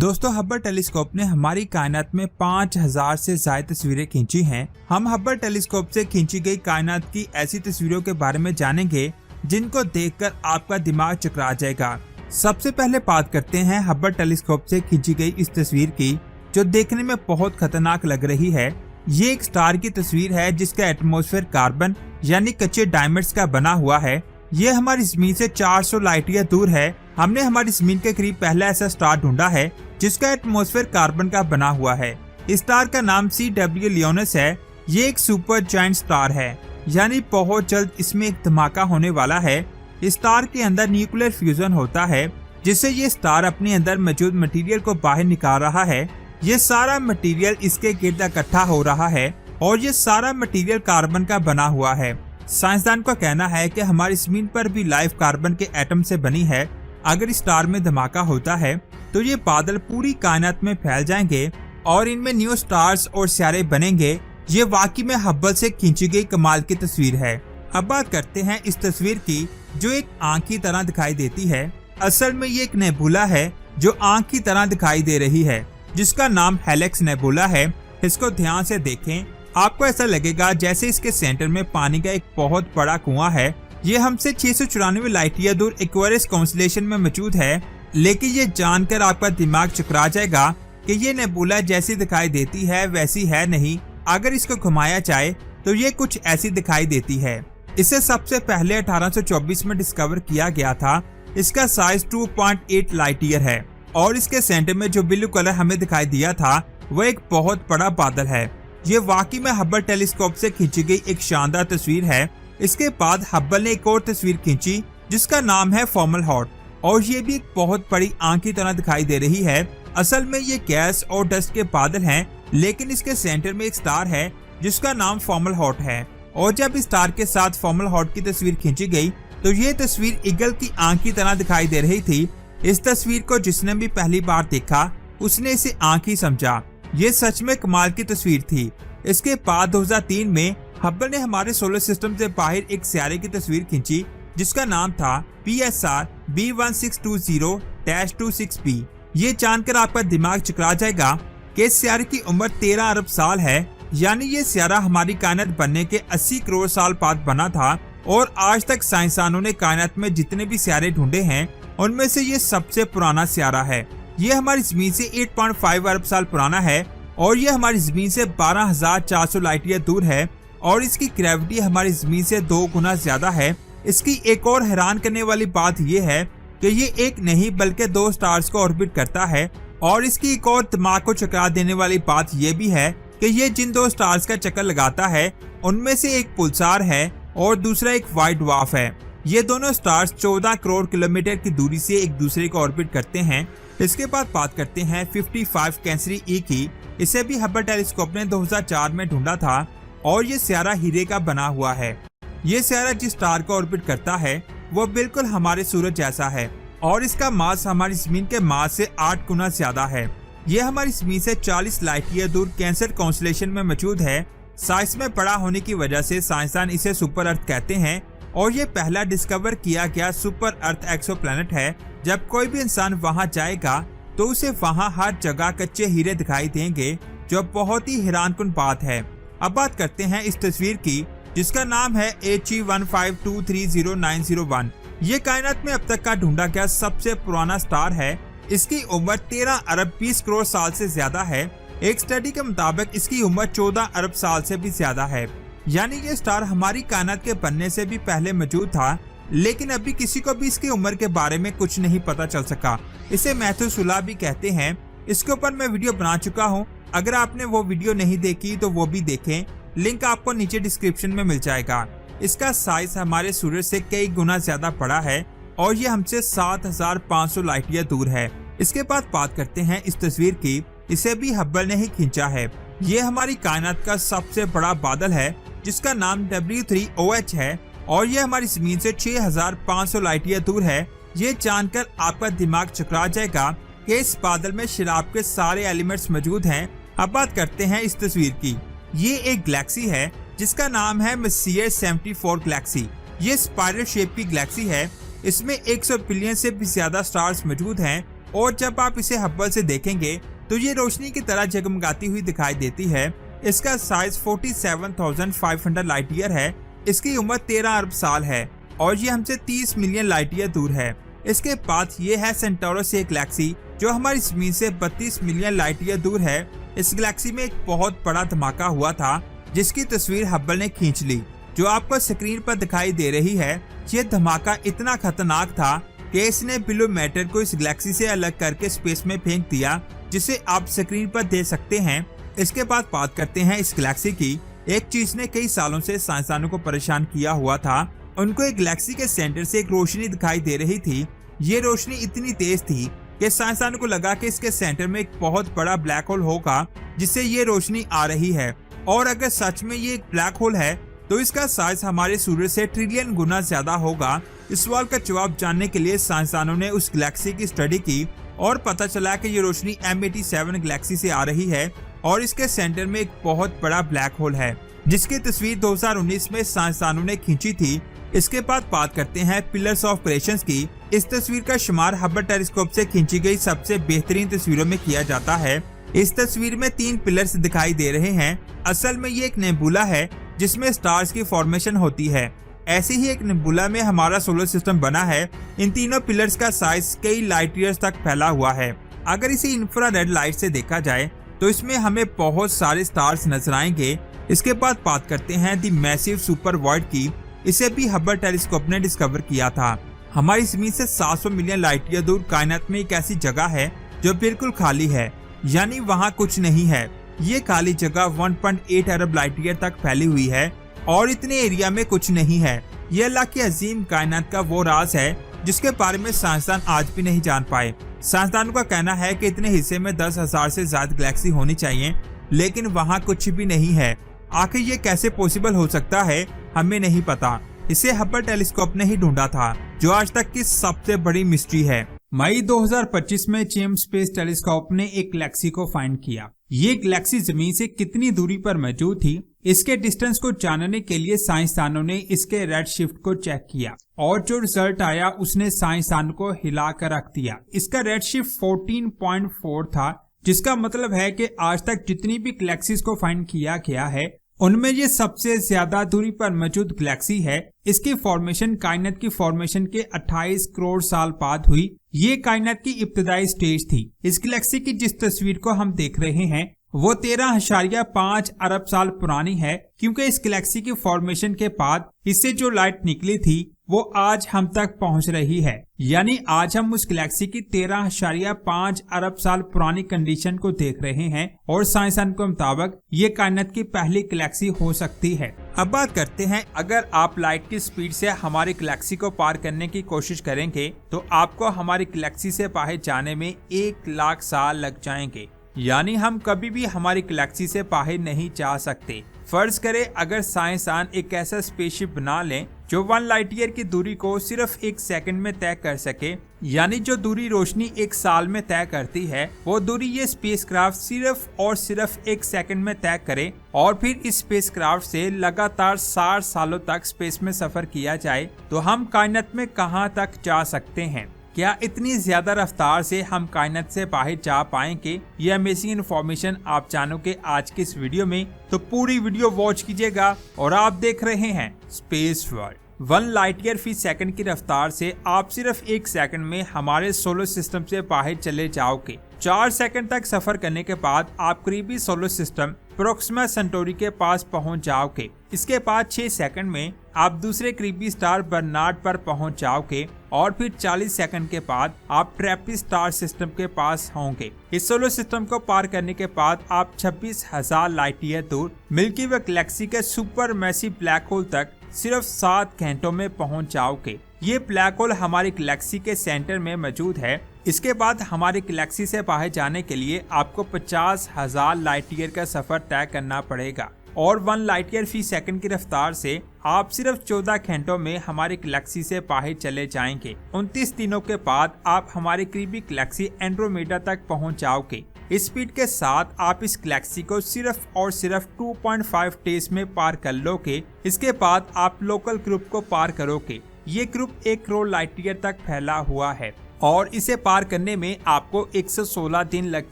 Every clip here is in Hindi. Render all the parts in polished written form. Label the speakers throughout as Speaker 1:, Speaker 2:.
Speaker 1: दोस्तों हब्बल टेलीस्कोप ने हमारी कायनात में 5000 से ज्यादा तस्वीरें खींची हैं। हम हब्बल टेलीस्कोप से खींची गई कायनात की ऐसी तस्वीरों के बारे में जानेंगे जिनको देखकर आपका दिमाग चकरा जाएगा। सबसे पहले बात करते हैं हब्बल टेलीस्कोप से खींची गई इस तस्वीर की, जो देखने में बहुत खतरनाक लग रही है। ये एक स्टार की तस्वीर है जिसका एटमॉस्फेयर कार्बन यानी कच्चे डायमंड्स का बना हुआ है। ये हमारी जमीन से 400 लाइट ईयर दूर है। हमने हमारी जमीन के करीब पहला ऐसा स्टार ढूंढा है जिसका एटमॉस्फेयर कार्बन का बना हुआ है। इस स्टार का नाम CW लियोनस है। ये एक सुपर जायंट स्टार है, यानी बहुत जल्द इसमें एक धमाका होने वाला है। इस स्टार के अंदर न्यूक्लियर फ्यूजन होता है, जिससे ये स्टार अपने अंदर मौजूद मटेरियल को बाहर निकाल रहा है। ये सारा मटेरियल इसके गिर्द इकट्ठा हो रहा है और ये सारा मटेरियल कार्बन का बना हुआ है। साइंसदान का कहना है कि हमारी जमीन पर भी लाइफ कार्बन के एटम से बनी है। अगर इस स्टार में धमाका होता है तो ये बादल पूरी कायनात में फैल जाएंगे और इनमें न्यू स्टार्स और सितारे बनेंगे। ये वाकई में हब्बल से खींची गई कमाल की तस्वीर है। अब बात करते हैं इस तस्वीर की, जो एक आंख की तरह दिखाई देती है। असल में ये एक नेबुला है जो आंख की तरह दिखाई दे रही है, जिसका नाम हेलिक्स नेबुला है। इसको ध्यान से देखें, आपको ऐसा लगेगा जैसे इसके सेंटर में पानी का एक बहुत बड़ा कुआं है। ये हमसे 694 लाइट ईयर दूर एक्वेरियस कॉन्स्टेलेशन में मौजूद है। लेकिन ये जानकर आपका दिमाग चकरा जाएगा कि ये नेबुला जैसी दिखाई देती है वैसी है नहीं। अगर इसको घुमाया जाए तो ये कुछ ऐसी दिखाई देती है। इसे सबसे पहले 1824 में डिस्कवर किया गया था। इसका साइज 2.8 लाइट ईयर है और इसके सेंटर में जो ब्लू कलर हमें दिखाई दिया था वो एक बहुत बड़ा बादल है। ये वाकई में हब्बल टेलीस्कोप से खींची गई एक शानदार तस्वीर है। इसके बाद हब्बल ने एक और तस्वीर खींची जिसका नाम है फॉर्मलहॉट, और ये भी एक बहुत बड़ी आंख की तरह दिखाई दे रही है। असल में ये गैस और डस्ट के बादल हैं, लेकिन इसके सेंटर में एक स्टार है जिसका नाम फॉर्मलहॉट है। और जब इस स्टार के साथ फॉर्मलहॉट की तस्वीर खींची गई तो ये तस्वीर ईगल की आंख की तरह दिखाई दे रही थी। इस तस्वीर को जिसने भी पहली बार देखा उसने इसे आंख ही समझा। ये सच में कमाल की तस्वीर थी। इसके बाद 2003 में हब्बल ने हमारे सोलर सिस्टम से बाहर एक सितारे की तस्वीर खींची जिसका नाम था PSR B1620-26b। ये जानकर आपका दिमाग चकरा जाएगा कि इस सितारे की उम्र 13 अरब साल है, यानी ये सितारा हमारी कायनात बनने के 80 करोड़ साल बाद बना था। और आज तक साइंसदानों ने कायनात में जितने भी सितारे ढूंढे हैं उनमें से ये सबसे पुराना सितारा है। ये हमारी जमीन से 8.5 अरब साल पुराना है और ये हमारी जमीन से 12,400 लाइट ईयर दूर है और इसकी ग्रेविटी हमारी जमीन से 2 गुना ज्यादा है। इसकी एक और हैरान करने वाली बात यह है कि ये एक नहीं बल्कि 2 स्टार्स को ऑर्बिट करता है। और इसकी एक और दिमाग को चकरा देने वाली बात यह भी है कि ये जिन 2 स्टार्स का चक्कर लगाता है उनमें से एक पुलसार है और दूसरा एक व्हाइट ड्वार्फ है। ये दोनों स्टार्स 14 करोड़ किलोमीटर की दूरी से एक दूसरे को ऑर्बिट करते हैं। इसके बाद बात करते हैं 55 कैंसरी E की। इसे भी हब्बल टेलीस्कोप ने 2004 में ढूंढा था और ये सितारा हीरे का बना हुआ है। ये सितारा जिस स्टार को ऑर्बिट करता है वो बिल्कुल हमारे सूरज जैसा है और इसका मास हमारी जमीन के मास से 8 गुना ज्यादा है। ये हमारी जमीन से 40 लाइट ईयर दूर कैंसर कॉन्स्टेलेशन में मौजूद है। साइज में बड़ा होने की वजह से साइंसदान इसे सुपर अर्थ कहते हैं और ये पहला डिस्कवर किया गया सुपर अर्थ एक्सोप्लैनेट है। जब कोई भी इंसान वहां जाएगा तो उसे वहां हर जगह कच्चे हीरे दिखाई देंगे, जो बहुत ही हैरानकुन बात है। अब बात करते हैं इस तस्वीर की जिसका नाम है HE15230901। ये कायनात में अब तक का ढूंढा गया सबसे पुराना स्टार है। इसकी उम्र 13 अरब 20 करोड़ साल से ज्यादा है। एक स्टडी के मुताबिक इसकी उम्र 14 अरब साल से भी ज्यादा है। यानी ये स्टार हमारी कायनात के बनने से भी पहले मौजूद था, लेकिन अभी किसी को भी इसकी उम्र के बारे में कुछ नहीं पता चल सका। इसे मैथुसुला भी कहते हैं। इसके ऊपर मैं वीडियो बना चुका हूँ। अगर आपने वो वीडियो नहीं देखी तो वो भी देखें, लिंक आपको नीचे डिस्क्रिप्शन में मिल जाएगा। इसका साइज हमारे सूरज से कई गुना ज्यादा बड़ा है और ये हमसे 7,500 लाइट ईयर दूर है। इसके बाद बात करते हैं इस तस्वीर की। इसे भी हब्बल ने ही खींचा है। ये हमारी कायनात का सबसे बड़ा बादल है जिसका नाम W3OH है और ये हमारी जमीन से 6,500 लाइट ईयर दूर है। ये जानकर आपका दिमाग चकरा जाएगा कि इस बादल में शराब के सारे एलिमेंट्स मौजूद हैं। अब बात करते हैं इस तस्वीर की। ये एक गैलेक्सी है जिसका नाम है मेसियर 74 गैलेक्सी। ये स्पाइरल शेप की गैलेक्सी है। इसमें 100 बिलियन से भी ज्यादा स्टार्स मौजूद हैं और जब आप इसे हब्बल से देखेंगे तो ये रोशनी की तरह जगमगाती हुई दिखाई देती है। इसका साइज 47,500 लाइट ईयर है। इसकी उम्र 13 अरब साल है और ये हमसे 30 मिलियन लाइट ईयर दूर है। इसके बाद ये है सेंटोरस, एक गैलेक्सी जो हमारी जमीन से 32 मिलियन लाइट ईयर दूर है। इस गैलेक्सी में एक बहुत बड़ा धमाका हुआ था जिसकी तस्वीर हब्बल ने खींच ली, जो आपको स्क्रीन पर दिखाई दे रही है। ये धमाका इतना खतरनाक था कि इसने ब्लू मैटर को इस गैलेक्सी से अलग करके स्पेस में फेंक दिया, जिसे आप स्क्रीन पर देख सकते हैं। इसके बाद बात करते हैं इस गैलेक्सी की। एक चीज ने कई सालों से साइंसदानों को परेशान किया हुआ था। उनको एक गैलेक्सी के सेंटर से एक रोशनी दिखाई दे रही थी। ये रोशनी इतनी तेज थी कि साइंसदानों को लगा कि इसके सेंटर में एक बहुत बड़ा ब्लैक होल होगा जिससे ये रोशनी आ रही है। और अगर सच में ये एक ब्लैक होल है तो इसका साइज हमारे सूर्य से ट्रिलियन गुना ज्यादा होगा। इस सवाल का जवाब जानने के लिए साइंसदानों ने उस गैलेक्सी की स्टडी की और पता चला कि ये रोशनी M87 गैलेक्सी से आ रही है और इसके सेंटर में एक बहुत बड़ा ब्लैक होल है, जिसकी तस्वीर 2019 में साइंसदानों ने खींची थी। इसके बाद बात करते हैं पिलर्स ऑफ क्रिएशंस की। इस तस्वीर का शुमार हब्बल टेलीस्कोप से खींची गई सबसे बेहतरीन तस्वीरों में किया जाता है। इस तस्वीर में 3 पिलर्स दिखाई दे रहे हैं। असल में ये एक नेबुला है जिसमें स्टार्स की फॉर्मेशन होती है। ऐसी ही एक नेबुला में हमारा सोलर सिस्टम बना है। इन तीनों पिलर्स का साइज कई लाइट ईयर्स तक फैला हुआ है। अगर इसे इंफ्रारेड लाइट से देखा जाए तो इसमें हमें बहुत सारे स्टार्स नजर आएंगे। इसके बाद बात करते हैं दी मैसिव सुपर वॉइड की। इसे भी हब्बल टेलीस्कोप ने डिस्कवर किया था। हमारी जमीन से 700 मिलियन लाइट ईयर दूर कायनात में एक ऐसी जगह है जो बिल्कुल खाली है, यानी वहाँ कुछ नहीं है। ये खाली जगह 1.8 अरब लाइट ईयर तक फैली हुई है और इतने एरिया में कुछ नहीं है। ये अल्लाह की अजीम कायनात का वो राज है जिसके बारे में साइंसदान आज भी नहीं जान पाए। साइंसदानों का कहना है कि इतने हिस्से में 10,000 से ज्यादा गैलेक्सी होनी चाहिए, लेकिन वहाँ कुछ भी नहीं है। आखिर ये कैसे पॉसिबल हो सकता है, हमें नहीं पता। इसे हब्बल टेलीस्कोप ने ही ढूंढा था, जो आज तक की सबसे बड़ी मिस्ट्री है। मई 2025 में जेम्स स्पेस टेलीस्कोप ने एक गैलेक्सी को फाइंड किया। ये गैलेक्सी जमीन से कितनी दूरी पर मौजूद थी, इसके डिस्टेंस को जानने के लिए साइंसदानों ने इसके रेड शिफ्ट को चेक किया और जो रिजल्ट आया उसने साइंसदानों को हिला कर रख दिया। इसका रेड शिफ्ट 14.4 था, जिसका मतलब है कि आज तक जितनी भी गैलेक्सीज को फाइंड किया गया है उनमें ये सबसे ज्यादा दूरी पर मौजूद गैलेक्सी है। इसकी फॉर्मेशन कायनात की फॉर्मेशन के 28 करोड़ साल बाद हुई। ये कायनात की इब्तदाई स्टेज थी। इस गैलेक्सी की जिस तस्वीर को हम देख रहे हैं वो 13.5 अरब साल पुरानी है, क्योंकि इस गैलेक्सी की फॉर्मेशन के बाद इससे जो लाइट निकली थी वो आज हम तक पहुंच रही है। यानी आज हम उस गैलेक्सी की 13.5 अरब साल पुरानी कंडीशन को देख रहे हैं और साइंसदान के मुताबिक ये कायनात की पहली गैलेक्सी हो सकती है। अब बात करते हैं, अगर आप लाइट की स्पीड से हमारी गैलेक्सी को पार करने की कोशिश करेंगे तो आपको हमारी गैलेक्सी से बाहर जाने में 1 लाख साल लग जाएंगे। यानी हम कभी भी हमारी गैलेक्सी से बाहर नहीं जा सकते। फर्ज करें अगर साइंसदान एक ऐसा स्पेसशिप बना लें जो 1 लाइट ईयर की दूरी को सिर्फ 1 सेकंड में तय कर सके, यानी जो दूरी रोशनी 1 साल में तय करती है वो दूरी ये स्पेसक्राफ्ट सिर्फ और सिर्फ 1 सेकंड में तय करे और फिर इस स्पेसक्राफ्ट से लगातार 60 सालों तक स्पेस में सफर किया जाए, तो हम कायनात में कहां तक जा सकते हैं? क्या इतनी ज्यादा रफ्तार से हम कायनात से बाहर जा पाएंगे? ये अमेजिंग इन्फॉर्मेशन आप जानोगे आज की इस वीडियो में, तो पूरी वीडियो वॉच कीजिएगा। और आप देख रहे हैं स्पेस वर्ल्ड। 1 लाइट ईयर फी सेकंड की रफ्तार से आप सिर्फ 1 सेकंड में हमारे सोलर सिस्टम से बाहर चले जाओगे। 4 सेकंड तक सफर करने के बाद आप करीबी सोलर सिस्टम प्रोक्सिमा सेंटोरी के पास पहुंच जाओगे। इसके बाद 6 सेकंड में आप दूसरे करीबी स्टार बर्नार्ड पर पहुंच जाओगे और फिर 40 सेकंड के बाद आप ट्रैपिस्ट स्टार सिस्टम के पास होंगे। इस सोलर सिस्टम को पार करने के बाद आप 26,000 लाइट ईयर दूर मिल्की वे गैलेक्सी के सुपर मैसिव ब्लैक होल तक सिर्फ 7 घंटों में पहुंच जाओगे। ये ब्लैक होल हमारी गैलेक्सी के सेंटर में मौजूद है। इसके बाद हमारी गैलेक्सी से बाहर जाने के लिए आपको 50,000 लाइट ईयर का सफर तय करना पड़ेगा और 1 लाइट ईयर फी सेकंड की रफ्तार से आप सिर्फ 14 घंटों में हमारी गैलेक्सी से बाहर चले जाएंगे। 29 दिनों के बाद आप हमारी करीबी गैलेक्सी एंड्रोमेडा तक पहुंच जाओगे। इस स्पीड के साथ आप इस गैलेक्सी को सिर्फ और सिर्फ 2.5 डेज में पार कर लोगे। इसके बाद आप लोकल ग्रुप को पार करोगे। ये ग्रुप 1 करोड़ लाइट ईयर तक फैला हुआ है। और इसे पार करने में आपको 116 दिन लग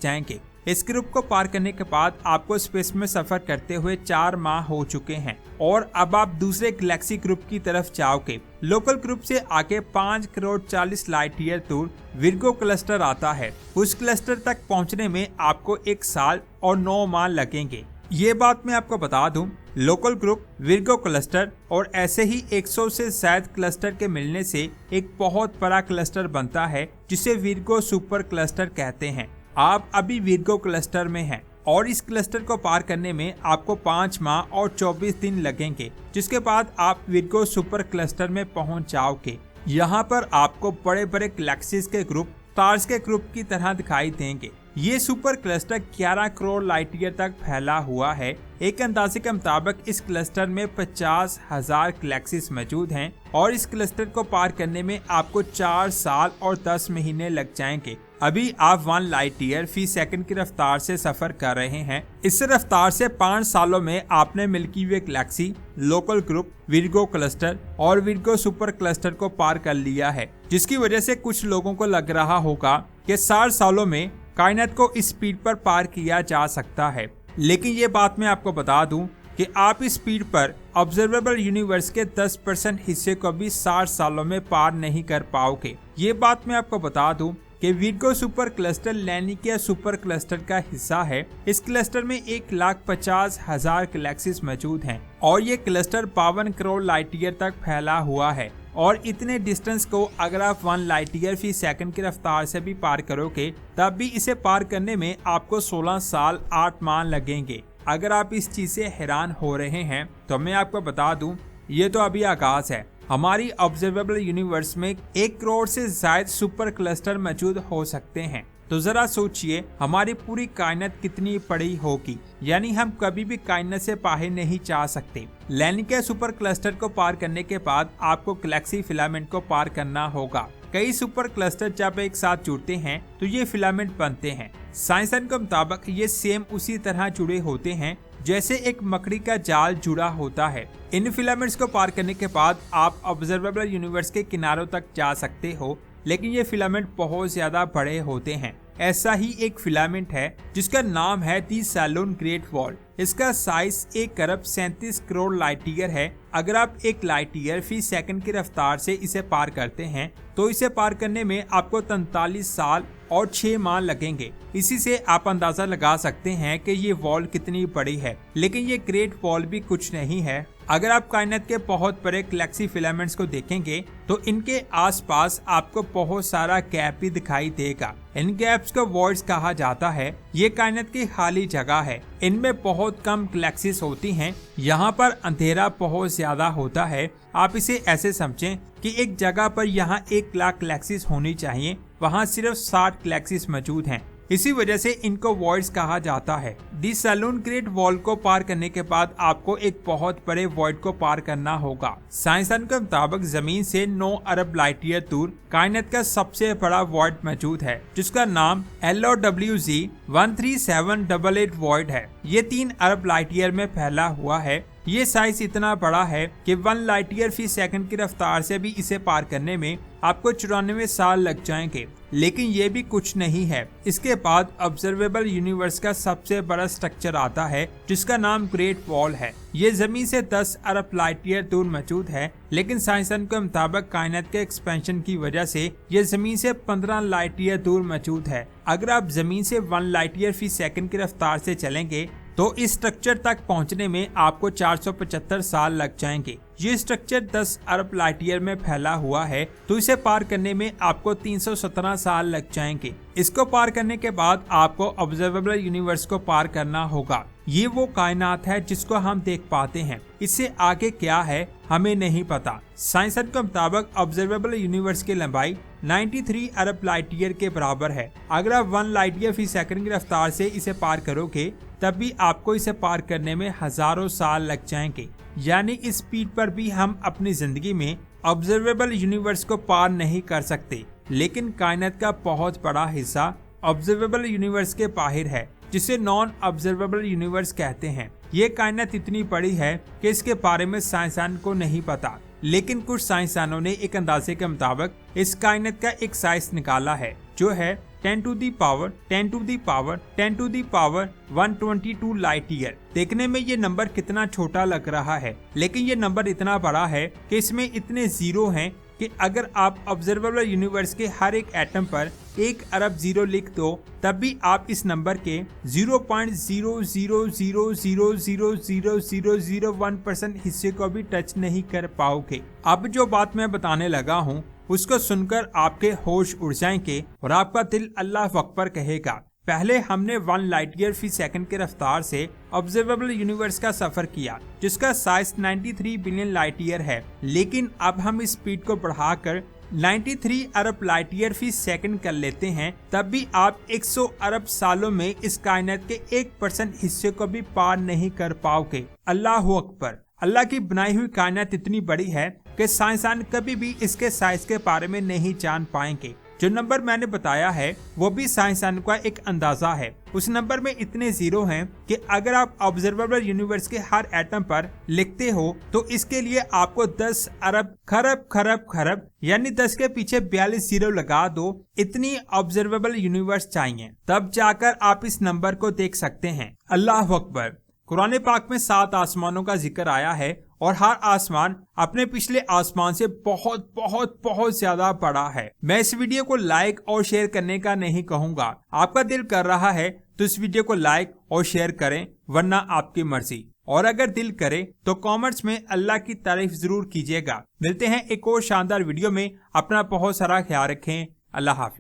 Speaker 1: जाएंगे। इस ग्रुप को पार करने के बाद आपको स्पेस में सफर करते हुए 4 माह हो चुके हैं और अब आप दूसरे गैलेक्सी ग्रुप की तरफ जाओगे। लोकल ग्रुप से आगे 5 करोड़ 40 लाइट ईयर दूर विर्गो क्लस्टर आता है। उस क्लस्टर तक पहुंचने में आपको 1 साल और 9 माह लगेंगे। ये बात मैं आपको बता दूं, लोकल ग्रुप, विर्गो क्लस्टर और ऐसे ही 100 से ज्यादा क्लस्टर के मिलने से एक बहुत बड़ा क्लस्टर बनता है जिसे विर्गो सुपर क्लस्टर कहते हैं। आप अभी विर्गो क्लस्टर में हैं और इस क्लस्टर को पार करने में आपको 5 माह और 24 दिन लगेंगे, जिसके बाद आप विर्गो सुपर क्लस्टर में पहुंच जाओगे। यहाँ पर आपको बड़े बड़े गैलेक्सीज के ग्रुप स्टार्स के ग्रुप की तरह दिखाई देंगे। ये super cluster 11 crore light year तक फैला हुआ है। एक अंदाजे के मुताबिक इस क्लस्टर में 50,000 गैलेक्सीज मौजूद हैं और इस क्लस्टर को पार करने में आपको 4 साल और 10 महीने लग जाएंगे। अभी आप 1 लाइट ईयर फी सेकंड की रफ्तार से सफर कर रहे हैं। इस रफ्तार से 5 सालों में आपने Milky Way galaxy, local group, Virgo cluster और विर्गो सुपर क्लस्टर को पार कर लिया है, जिसकी वजह से कुछ लोगों को लग रहा होगा कि 60 सालों में कायनात को इस स्पीड पर पार किया जा सकता है। लेकिन ये बात मैं आपको बता दूं कि आप इस स्पीड पर ऑब्जर्वेबल यूनिवर्स के 10% हिस्से को भी 60 सालों में पार नहीं कर पाओगे। ये बात मैं आपको बता दूं कि Virgo supercluster Laniakea supercluster का हिस्सा है। इस क्लस्टर में 1,50,000 गैलेक्सीज मौजूद हैं और ये क्लस्टर 52 करोड़ लाइट ईयर तक फैला हुआ है। और इतने डिस्टेंस को अगर आप 1 लाइट ईयर फी सेकंड की रफ्तार से भी पार करोगे, तब भी इसे पार करने में आपको 16 साल 8 माह लगेंगे। अगर आप इस चीज से हैरान हो रहे हैं तो मैं आपको बता दूं, ये तो अभी आगाज है। हमारी ऑब्जर्वेबल यूनिवर्स में 1 करोड़ से ज्यादा सुपर क्लस्टर मौजूद हो सकते हैं। तो जरा सोचिए हमारी पूरी कायनात कितनी बड़ी होगी, यानी हम कभी भी कायनात से बाहर नहीं जा सकते। लैनिकिया सुपर क्लस्टर को पार करने के बाद आपको गैलेक्सी फिलामेंट को पार करना होगा। कई सुपर क्लस्टर जब एक साथ जुड़ते हैं तो ये फिलामेंट बनते हैं। साइंसदान के मुताबिक ये सेम उसी तरह जुड़े होते हैं जैसे एक मकड़ी का जाल जुड़ा होता है। इन फिलामेंट्स को पार करने के बाद आप ऑब्जर्वेबल यूनिवर्स के किनारों तक जा सकते हो, लेकिन ये फिलामेंट बहुत ज्यादा बड़े होते हैं। ऐसा ही एक फिलामेंट है जिसका नाम है दी सैलून ग्रेट वॉल। इसका साइज 1 अरब 37 करोड़ लाइट ईयर है। अगर आप 1 लाइट ईयर फी सेकंड की रफ्तार से इसे पार करते हैं तो इसे पार करने में आपको 43 साल और 6 माह लगेंगे। इसी से आप अंदाजा लगा सकते हैं कि ये वॉल कितनी बड़ी है। लेकिन ये ग्रेट वॉल भी कुछ नहीं है। अगर आप कायनात के बहुत बड़े गैलेक्सी फिलामेंट्स को देखेंगे तो इनके आसपास आपको बहुत सारा गैप भी दिखाई देगा। इन गैप्स को वॉइड्स कहा जाता है। ये कायनात की खाली जगह है। इनमें बहुत कम गैलेक्सीज होती हैं। यहाँ पर अंधेरा बहुत ज्यादा होता है। आप इसे ऐसे समझें कि एक जगह पर यहाँ 1 लाख गैलेक्सीज होनी चाहिए, वहाँ सिर्फ 60 गैलेक्सीज मौजूद हैं। इसी वजह से इनको वॉइड्स कहा जाता है। दी सैलून ग्रेट वॉल को पार करने के बाद आपको एक बहुत बड़े वॉइड को पार करना होगा। साइंसदान के मुताबिक जमीन से 9 अरब लाइट ईयर दूर कायनात का सबसे बड़ा वॉइड मौजूद है, जिसका नाम LOWZ 13788 वॉइड है। ये 3 अरब लाइट ईयर में फैला हुआ है। ये साइज इतना बड़ा है कि 1 लाइट ईयर फी सेकंड की रफ्तार से भी इसे पार करने में आपको 94 साल लग जाएंगे। लेकिन ये भी कुछ नहीं है। इसके बाद ऑब्जर्वेबल यूनिवर्स का सबसे बड़ा स्ट्रक्चर आता है जिसका नाम ग्रेट वॉल है। ये जमीन से 10 अरब लाइट ईयर दूर मौजूद है, लेकिन साइंसदान के मुताबिक कायनात के एक्सपेंशन की वजह से ये जमीन से 15 लाइट ईयर दूर मौजूद है। अगर आप जमीन से 1 लाइट ईयर फी सेकंड की रफ्तार से चलेंगे तो इस स्ट्रक्चर तक पहुंचने में आपको 475 साल लग जाएंगे। ये स्ट्रक्चर 10 अरब लाइट ईयर में फैला हुआ है, तो इसे पार करने में आपको 317 साल लग जाएंगे। इसको पार करने के बाद आपको ऑब्जर्वेबल यूनिवर्स को पार करना होगा। ये वो कायनात है जिसको हम देख पाते हैं। इससे आगे क्या है हमें नहीं पता। साइंसदान के मुताबिक ऑब्जर्वेबल यूनिवर्स की लंबाई 93 अरब लाइट ईयर के बराबर है। अगर आप 1 लाइट ईयर फी सेकंड की रफ्तार से इसे पार करोगे तब भी आपको इसे पार करने में हजारों साल लग जाएंगे। यानी इस स्पीड पर भी हम अपनी जिंदगी में ऑब्जर्वेबल यूनिवर्स को पार नहीं कर सकते। लेकिन कायनात का बहुत बड़ा हिस्सा ऑब्जर्वेबल यूनिवर्स के बाहर है, जिसे नॉन ऑब्जर्वेबल यूनिवर्स कहते हैं। ये कायनात इतनी बड़ी है कि इसके बारे में साइंसदान को नहीं पता। लेकिन कुछ साइंसदानों ने एक अंदाजे के मुताबिक इस कायनात का एक साइज निकाला है जो है 10 to the power 10 to the power 10 to the power 122 light year. देखने में ये नंबर कितना छोटा लग रहा है, लेकिन ये नंबर इतना बड़ा है कि इसमें इतने जीरो हैं कि अगर आप ऑब्जर्वेबल यूनिवर्स के हर एक एटम पर 1 अरब जीरो लिख दो तब भी आप इस नंबर के 0.000000001% हिस्से को भी टच नहीं कर पाओगे। अब जो बात मैं बताने लगा हूँ उसको सुनकर आपके होश उड़ जाएंगे और आपका दिल अल्लाह अकबर कहेगा। पहले हमने 1 लाइट ईयर फी सेकंड की रफ्तार से ऑब्जर्वेबल यूनिवर्स का सफर किया जिसका साइज 93 बिलियन लाइट ईयर है, लेकिन अब हम इस स्पीड को बढ़ाकर 93 अरब लाइट ईयर फी सेकंड कर लेते हैं, तब भी आप 100 अरब सालों में इस कायनात के 1% हिस्से को भी पार नहीं कर पाओगे। अल्लाह अकबर। अल्लाह की बनाई हुई कायनात इतनी बड़ी है कि साइंसदान कभी भी इसके साइज के बारे में नहीं जान पाएंगे। जो नंबर मैंने बताया है वो भी साइंसदान का एक अंदाजा है। उस नंबर में इतने जीरो हैं कि अगर आप ऑब्जर्वेबल यूनिवर्स के हर एटम पर लिखते हो तो इसके लिए आपको 10 अरब खरब खरब खरब यानी 10 के पीछे 42 जीरो लगा दो, इतनी ऑब्जर्वेबल यूनिवर्स चाहिए, तब जाकर आप इस नंबर को देख सकते हैं। अल्लाह अकबर। कुरान पाक में 7 आसमानों का जिक्र आया है और हर आसमान अपने पिछले आसमान से बहुत बहुत बहुत ज्यादा बड़ा है। मैं इस वीडियो को लाइक और शेयर करने का नहीं कहूँगा, आपका दिल कर रहा है तो इस वीडियो को लाइक और शेयर करें, वरना आपकी मर्जी। और अगर दिल करे तो कमेंट्स में अल्लाह की तारीफ जरूर कीजिएगा। मिलते हैं एक और शानदार वीडियो में। अपना बहुत सारा ख्याल रखें। अल्लाह हाफिज।